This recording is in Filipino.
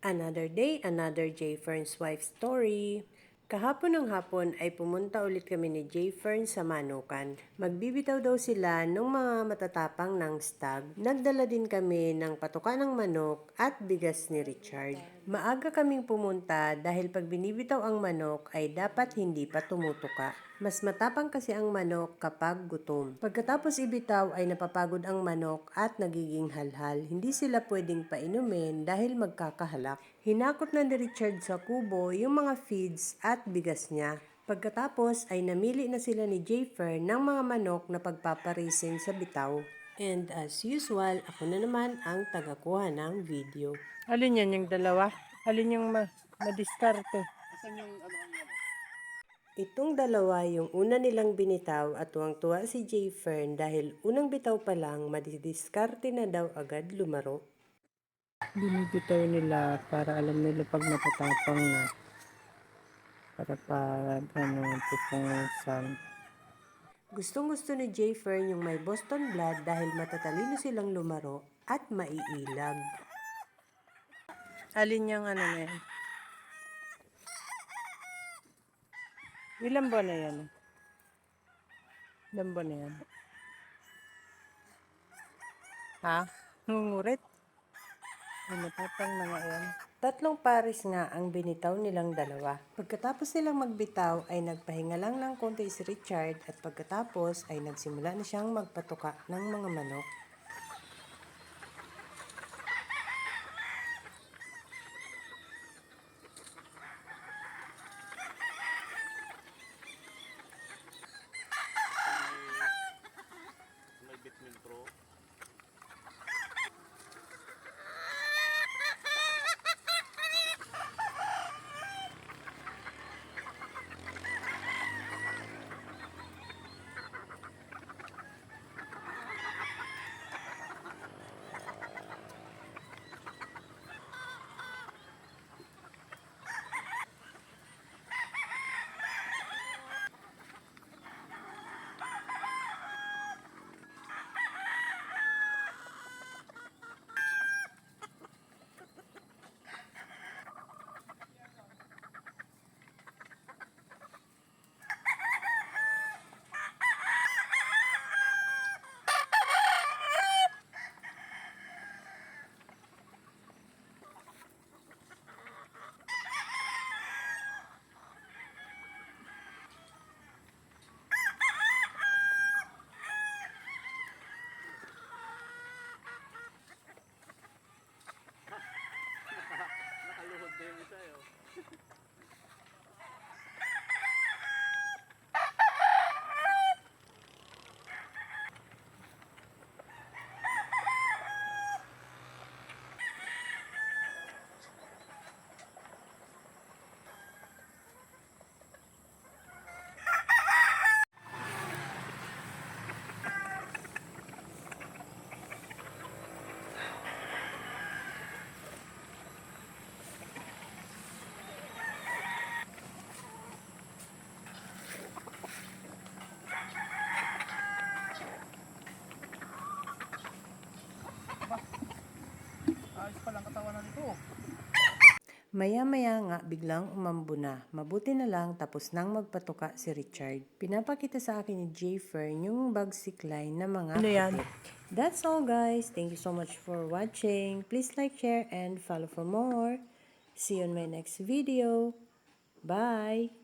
Another day, another J. Fern's wife story. Kahapon ng hapon ay pumunta ulit kami ni J. Fern sa Manukan. Magbibitaw daw sila ng mga matatapang ng stag. Nagdala din kami ng patuka ng manok at bigas ni Richard. Maaga kaming pumunta dahil pag binibitaw ang manok ay dapat hindi pa tumutuka. Mas matapang kasi ang manok kapag gutom. Pagkatapos ibitaw ay napapagod ang manok at nagiging halhal. Hindi sila pwedeng painumin dahil magkakahalak. Hinakot na ni Richard sa kubo yung mga feeds at bigas niya. Pagkatapos ay namili na sila ni Jayfer ng mga manok na pagpaparisin sa bitaw. And as usual, ako na naman ang tagakuha ng video. Alin yan yung dalawa? Alin yung madiskarte? Itong dalawa yung una nilang binitaw at tuwang-tuwa si Jayfern dahil unang bitaw pa lang madidiskarte na daw agad lumaro. Binibitaw nila para alam nila pag natatapang na. Para pag pupungan. Gustong-gusto ni Jayfern yung may Boston blood dahil matatalino silang lumaro at maiilag. Alin yung ano na yan? Ilan ba na yan? Ilan ba na yan? Ha? Ngungurit? Ay, natapang na nga yan. 3 pares nga ang binitaw nilang dalawa. Pagkatapos nilang magbitaw ay nagpahinga lang ng konti si Richard at pagkatapos ay nagsimula na siyang magpatuka ng mga manok. May Bitmin Pro. Nakaluhod na yung isa yun. Ayos palang katawan na nito. Maya-maya nga biglang umambo na. Mabuti na lang tapos nang magpatuka si Richard. Pinapakita sa akin ni Jayfern yung bagsic line na mga Ano yan? puti. That's all guys. Thank you so much for watching. Please like, share, and follow for more. See you on my next video. Bye!